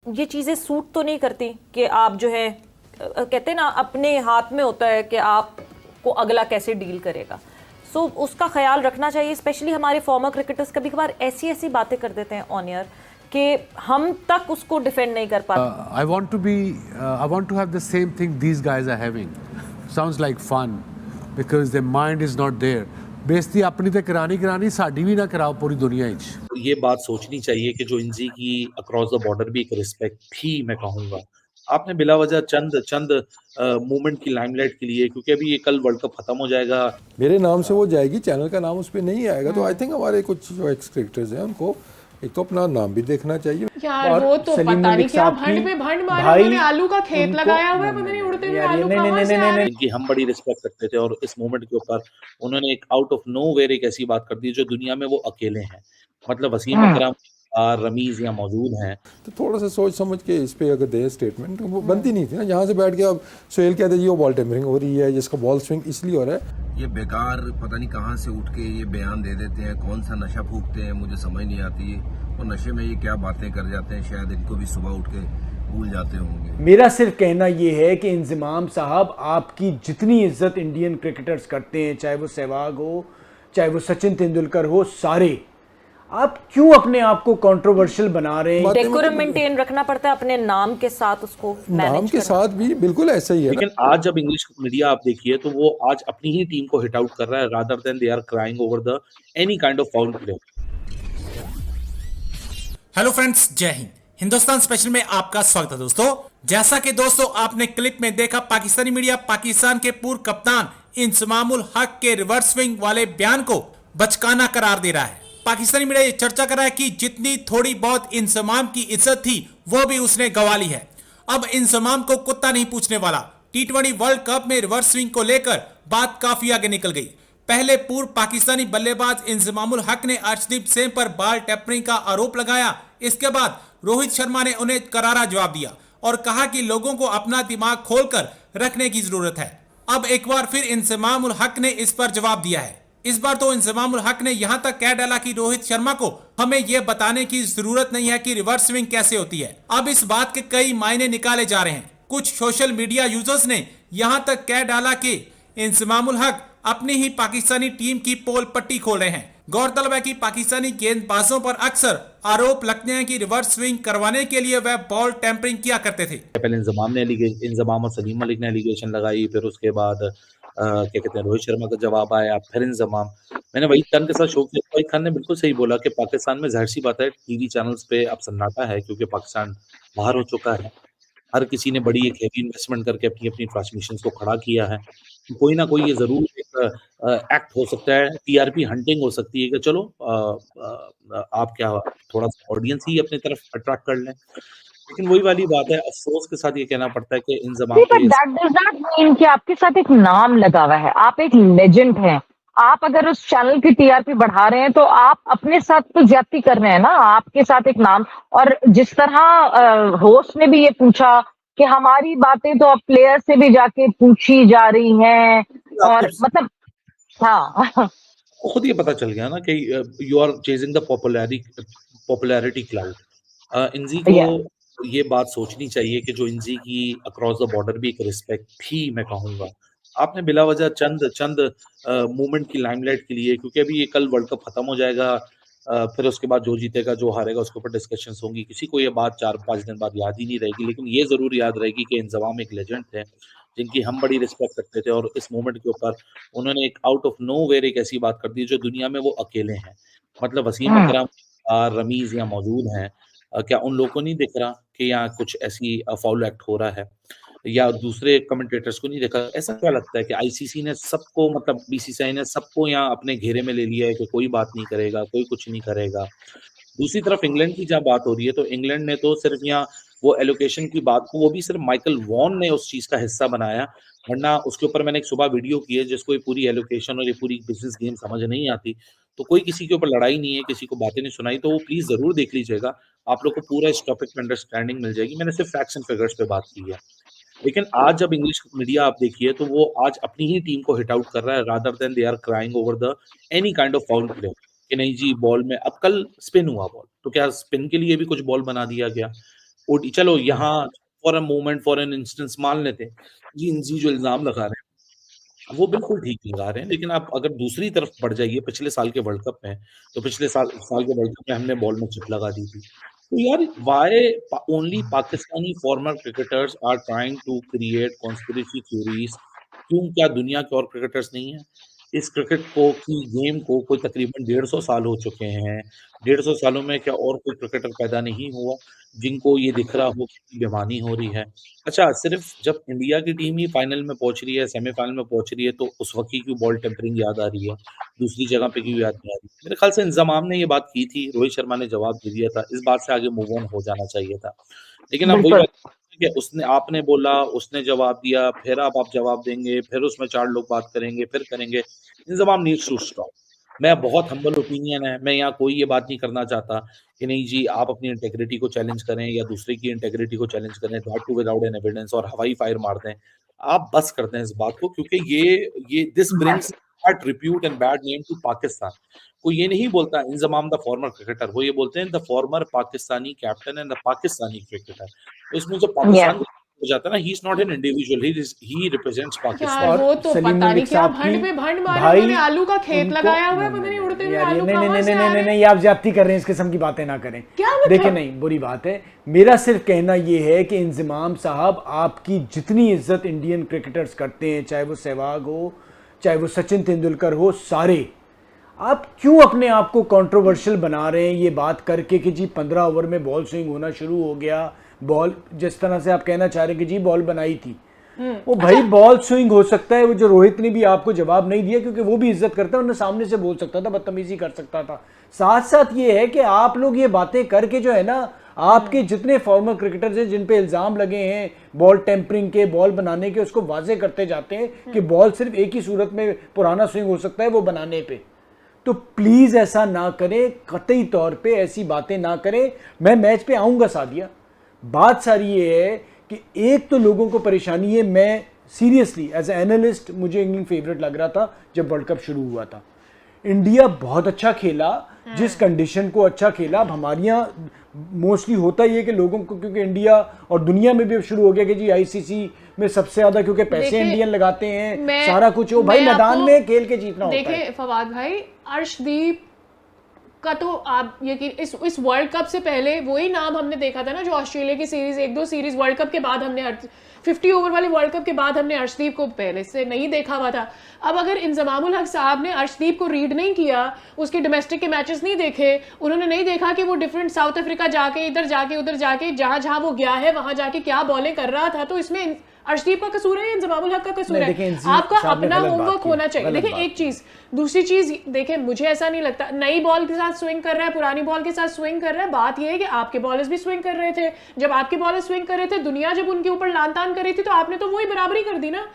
ये चीज़ें सूट तो नहीं करती कि आप जो है कहते हैं ना अपने हाथ में होता है कि आपको अगला कैसे डील करेगा। सो उसका ख्याल रखना चाहिए, स्पेशली हमारे फॉर्मर क्रिकेटर्स कभी कभार ऐसी ऐसी बातें कर देते हैं ऑन एयर कि हम तक उसको डिफेंड नहीं कर पाते। I want to have the same thing these guys are having. Sounds like fun because their mind is not there. बेइज्जती अपनी ते करानी साडी भी ना कराओ पूरी दुनिया विच। ये बात सोचनी चाहिए कि जो इंजी की अक्रॉस द बॉर्डर भी एक रिस्पेक्ट थी, मैं कहूँगा। आपने बिला वजह चंद चंद मूवमेंट की लाइमलाइट के लिए, क्योंकि अभी ये कल वर्ल्ड कप खत्म हो जाएगा, मेरे नाम से वो जाएगी, चैनल का नाम उस पर नहीं आएगा। तो आई थिंक हमारे कुछ जो एक्स क्रिकेटर्स हैं उनको एक तो अपना नाम भी देखना चाहिए यार। वो तो पता नहीं क्या भंड पे भंड मारा, उन्होंने आलू का खेत लगाया हुआ है, पता नहीं उड़ते हुए आलू कहां से आ रहे हैं। इनकी हम बड़ी रिस्पेक्ट करते थे और इस मोमेंट के ऊपर उन्होंने एक आउट ऑफ नोवेयर एक ऐसी बात कर दी जो दुनिया में वो अकेले हैं। मतलब वसीम अकरम और रमीज यहाँ मौजूद हैं। तो थोड़ा सा सोच समझ के इस पे अगर दे स्टेटमेंट, वो बनती नहीं थी ना। यहाँ से बैठ के अब सोहेल कहते जी वो बॉल टेम्परिंग हो रही है, जिसका बॉल स्विंग इसलिए हो रहा है। ये बेकार पता नहीं कहाँ से उठ के ये बयान दे देते हैं, कौन सा नशा फूकते हैं मुझे समझ नहीं आती है। और नशे में ये क्या बातें कर जाते हैं, शायद इनको भी सुबह उठ के भूल जाते होंगे। मेरा सिर्फ कहना ये है कि इंजमाम साहब, आपकी जितनी इज्जत इंडियन क्रिकेटर्स करते हैं, चाहे वो सहवाग हो, चाहे वो सचिन तेंदुलकर हो, सारे, आप क्यों अपने आप को कंट्रोवर्शियल बना रहे हैं? डेकोरम मेंटेन रखना पड़ता है अपने नाम के साथ, उसको नाम के साथ भी बिल्कुल ऐसा ही है। लेकिन आज जब इंग्लिश मीडिया आप देखिए तो वो आज अपनी ही टीम को हिट आउट कर रहा है rather than they are crying over the any kind of foul play. Hello friends, जय हिंद। हिंदुस्तान स्पेशल में आपका स्वागत है दोस्तों। जैसा कि दोस्तों आपने क्लिप में देखा, पाकिस्तानी मीडिया पाकिस्तान के पूर्व कप्तान इंजमामुल हक के रिवर्स स्विंग वाले बयान को बचकाना करार दे रहा है। पाकिस्तानी मीडिया ये चर्चा कर रहा है कि जितनी थोड़ी बहुत इंजमाम की इज्जत थी वो भी उसने गंवा ली है। अब इंजमाम को कुत्ता नहीं पूछने वाला। T20 वर्ल्ड कप में रिवर्स स्विंग को लेकर बात काफी आगे निकल गई। पहले पूर्व पाकिस्तानी बल्लेबाज इंजमामुल हक ने अर्शदीप सिंह पर बॉल टेम्परिंग का आरोप लगाया। इसके बाद रोहित शर्मा ने उन्हें करारा जवाब दिया और कहा कि लोगों को अपना दिमाग खोलकर रखने की जरूरत है। अब एक बार फिर इंजमामुल हक ने इस पर जवाब दिया है। इस बार तो इंजमामुल हक ने यहां तक कह डाला कि रोहित शर्मा को हमें यह बताने की जरूरत नहीं है कि रिवर्स स्विंग कैसे होती है। अब इस बात के कई मायने निकाले जा रहे हैं। कुछ सोशल मीडिया यूजर्स ने यहां तक कह डाला कि इंजमामुल हक अपनी ही पाकिस्तानी टीम की पोल पट्टी खोल रहे हैं। गौरतलब है कि पाकिस्तानी गेंदबाजों पर अक्सर आरोप लगते हैं कि रिवर्स स्विंग करवाने के लिए वह बॉल टेम्परिंग किया करते थे। पहले इंजमाम और सलीम मलिक ने एलिगेशन लगाई, फिर उसके बाद क्या कहते हैं रोहित शर्मा का जवाब आया, फिर इंजमाम। मैंने वहीद खान के साथ शो किया, वहीद खान ने बिल्कुल सही बोला कि पाकिस्तान में जाहिर सी बात है टीवी चैनल्स पे अब सन्नाटा है, क्योंकि पाकिस्तान बाहर हो चुका है। हर किसी ने बड़ी एक हेवी इन्वेस्टमेंट करके अपनी अपनी ट्रांसमिशंस को खड़ा किया है। कोई ना कोई ये जरूर एक एक्ट हो सकता है, टीआरपी हंटिंग हो सकती है कि चलो आप क्या थोड़ा सा ऑडियंस ही अपनी तरफ अट्रैक्ट कर लें। लेकिन वही वाली बात है, अफसोस के साथ ये कहना पड़ता है कि इंजमाम कि आपके साथ एक नाम लगा हुआ है, आप एक लेजेंड हैं। आप अगर उस चैनल की टीआरपी बढ़ा रहे हैं तो आप अपने साथ तो ज्यादती कर रहे हैं ना। आपके साथ एक नाम, और जिस तरह होस्ट ने भी ये पूछा कि हमारी बातें तो अब प्लेयर से भी जाके पूछी जा रही हैं, और मतलब हाँ खुद ये पता चल गया ना कि you are chasing the popularity cloud. इंजी को ये बात सोचनी चाहिए कि जो इंजी की अक्रॉस द बॉर्डर भी एक रिस्पेक्ट थी, मैं कहूँगा। आपने बिला वजह चंद मूवमेंट की लाइमलाइट के लिए, क्योंकि अभी ये कल वर्ल्ड कप खत्म हो जाएगा, फिर उसके बाद जो जीतेगा जो हारेगा उसके ऊपर डिस्कशंस होंगी। किसी को ये बात 4-5 दिन बाद याद ही नहीं रहेगी, लेकिन ये जरूर याद रहेगी कि इंजमाम एक लेजेंड थे जिनकी हम बड़ी रिस्पेक्ट करते थे और इस मोमेंट के ऊपर उन्होंने एक आउट ऑफ नोवेयर एक ऐसी बात कर दी जो दुनिया में वो अकेले हैं। मतलब वसीम अकरम और रमीज यहाँ मौजूद हैं, क्या उन लोगों को नहीं दिख रहा कि यहाँ कुछ ऐसी फाउल एक्ट हो रहा है, या दूसरे कमेंटेटर्स को नहीं देखा? ऐसा क्या लगता है कि आईसीसी ने सबको, मतलब बीसीसीआई ने सबको यहाँ अपने घेरे में ले लिया है कि कोई बात नहीं करेगा, कोई कुछ नहीं करेगा? दूसरी तरफ इंग्लैंड की जब बात हो रही है तो इंग्लैंड ने तो सिर्फ यहाँ वो एलोकेशन की बात को, वो भी सिर्फ माइकल वॉन ने उस चीज का हिस्सा बनाया, वरना उसके ऊपर मैंने एक सुबह वीडियो की है जिसको ये पूरी एलोकेशन और ये पूरी बिजनेस गेम समझ नहीं आती। तो कोई किसी के ऊपर लड़ाई नहीं है, किसी को बातें नहीं सुनाई, तो वो प्लीज जरूर देख लीजिएगा, आप लोग को पूरा इस टॉपिक में अंडरस्टैंडिंग मिल जाएगी। मैंने सिर्फ फैक्ट्स एंड फिगर्स पे बात की है। लेकिन आज जब इंग्लिश मीडिया आप देखिए तो वो आज अपनी ही टीम को हिट आउट कर रहा है rather than they are crying over the any kind of foul play कि नहीं जी बॉल में, अब कल स्पिन हुआ बॉल तो क्या स्पिन के लिए भी कुछ बॉल बना दिया गया? ओडी चलो यहाँ for a moment for an instance मान लेते हैं जी इंजी जो इल्जाम लगा रहे हैं वो बिल्कुल ठीक लगा रहे हैं, लेकिन आप अगर दूसरी तरफ बढ़ जाइए पिछले साल के वर्ल्ड कप में, तो पिछले साल के वर्ल्ड कप में हमने बॉल में चिप लगा दी थी। तो यार why only Pakistani former cricketers are trying to create conspiracy theories? क्यों क्या दुनिया के और क्रिकेटर्स नहीं है? इस क्रिकेट को की गेम को कोई तकरीबन 150 साल हो चुके हैं। 150 सालों में क्या और कोई क्रिकेटर पैदा नहीं हुआ जिनको ये दिख रहा हो कि बेईमानी हो रही है? अच्छा, सिर्फ जब इंडिया की टीम ही फाइनल में पहुंच रही है, सेमीफाइनल में पहुंच रही है, तो उस वक्त ही क्यों बॉल टेम्परिंग याद आ रही है? दूसरी जगह पे क्यों याद नहीं आ रही? मेरे ख्याल से इंजमाम ने ये बात की थी, रोहित शर्मा ने जवाब दे दिया था, इस बात से आगे मूव ऑन हो जाना चाहिए था। लेकिन अब वही बिल्कुल। बात है कि उसने आपने बोला, उसने जवाब दिया, फिर आप जवाब देंगे, फिर उसमें 4 लोग बात करेंगे, फिर करेंगे। Inzamam needs to stop. मैं बहुत हम्बल ओपिनियन है, मैं यहाँ कोई ये बात नहीं करना चाहता कि नहीं जी आप अपनी इंटेग्रिटी को चैलेंज करें या दूसरे की इंटेग्रिटी को चैलेंज करें, that too without an evidence और हवाई फायर मार दें। आप बस कर दें इस बात को, क्योंकि ये this brings bad repute and bad name to Pakistan. कोई ये नहीं बोलता इंजमाम द फॉर्मर क्रिकेटर, वो ये बोलते हैं the former Pakistani captain and the Pakistani cricketer. तो इसमें जो पाकिस्तान Yeah. हो जाता है ना, he is not an individual, he represents Pakistan. यार वो तो सलीम पता नहीं मलिक क्या साहब भंड की पे भंड मारे, भाई उन्होंने आलू का खेत उनको- लगाया हुआ है, पता नहीं उड़ते हुए यार ये आलू नहीं कहाँ से आ रहे हैं। नहीं आप ज्यादती कर रहे हैं, इस किस्म की बातें ना करें। क्या मतलब? देखिए नहीं, बुरी बात है। मेरा सिर्फ कहना ये है कि इंजमाम साहब आपकी जितनी इज्जत इंडियन क्रिकेटर्स करते हैं, चाहे वो सहवाग हो, चाहे वो सचिन तेंदुलकर हो, सारे आप क्यों अपने आप को कंट्रोवर्शियल बना रहे हैं ये बात करके कि जी 15 ओवर में बॉल स्विंग होना शुरू हो गया, बॉल जिस तरह से आप कहना चाह रहे हैं कि जी बॉल बनाई थी, वो भाई बॉल स्विंग हो सकता है। वो जो रोहित ने भी आपको जवाब नहीं दिया क्योंकि वो भी इज्जत करता है, उन्हें सामने से बोल सकता था, बदतमीजी कर सकता था। साथ साथ ये है कि आप लोग ये बातें करके जो है ना, आपके जितने फॉर्मर क्रिकेटर्स हैं जिन पे इल्जाम लगे हैं बॉल टेम्परिंग के, बॉल बनाने के, उसको वाजे करते जाते हैं कि बॉल सिर्फ एक ही सूरत में पुराना स्विंग हो सकता है, वो बनाने पे। तो प्लीज ऐसा ना करें, कतई तौर पे ऐसी बातें ना करें। मैं मैच पे आऊंगा सादिया, बात सारी ये है कि एक तो लोगों को परेशानी है। मैं सीरियसली एज ए एनालिस्ट, मुझे इंग्लैंड फेवरेट लग रहा था जब वर्ल्ड कप शुरू हुआ था। इंडिया बहुत अच्छा खेला, जिस कंडीशन को अच्छा खेला। अब हमारे यहाँ मोस्टली होता ही है कि लोगों को, क्योंकि इंडिया और दुनिया में भी अब शुरू हो गया कि जी आईसीसी में सबसे ज्यादा क्योंकि पैसे देखिए, इंडियन लगाते हैं, मैं- सारा कुछ हो भाई, मैं मैदान आपको- में खेल के जीतना होता है। देखिए फवाद भाई, अर्शदीप का तो आप ये कि इस वर्ल्ड कप से पहले वही नाम हमने देखा था ना, जो ऑस्ट्रेलिया की सीरीज, 1-2 सीरीज वर्ल्ड कप के बाद हमने 50 ओवर वाले वर्ल्ड कप के बाद हमने अर्शदीप को पहले से नहीं देखा हुआ था। अब अगर इंजमामुल हक साहब ने अर्शदीप को रीड नहीं किया, उसके डोमेस्टिक के मैचेस नहीं देखे, उन्होंने नहीं देखा कि वो डिफरेंट साउथ अफ्रीका जाके, इधर जाके, उधर जाके, जहां जहां वो गया है वहां जाके क्या बॉलिंग कर रहा था, तो इसमें अर्शदीप का कसूर है या इंजमामुल हक का कसूर नहीं, है? देखिए, इंजी आपका साहब ने अपना गलत बात होमवर्क की, होना चाहिए। गलत देखिए बात एक चीज, दूसरी चीज देखिए, मुझे ऐसा नहीं लगता नई बॉल के साथ स्विंग कर रहा है, पुरानी बॉल के साथ स्विंग कर रहा है। बात यह है कि आपके बॉलर्स भी स्विंग कर रहे थे। जब आपके बॉलर स्विंग कर रहे थे, दुनिया जब उनके ऊपर लान तान कर रही थी, तो आपने तो वही बराबरी कर दी ना।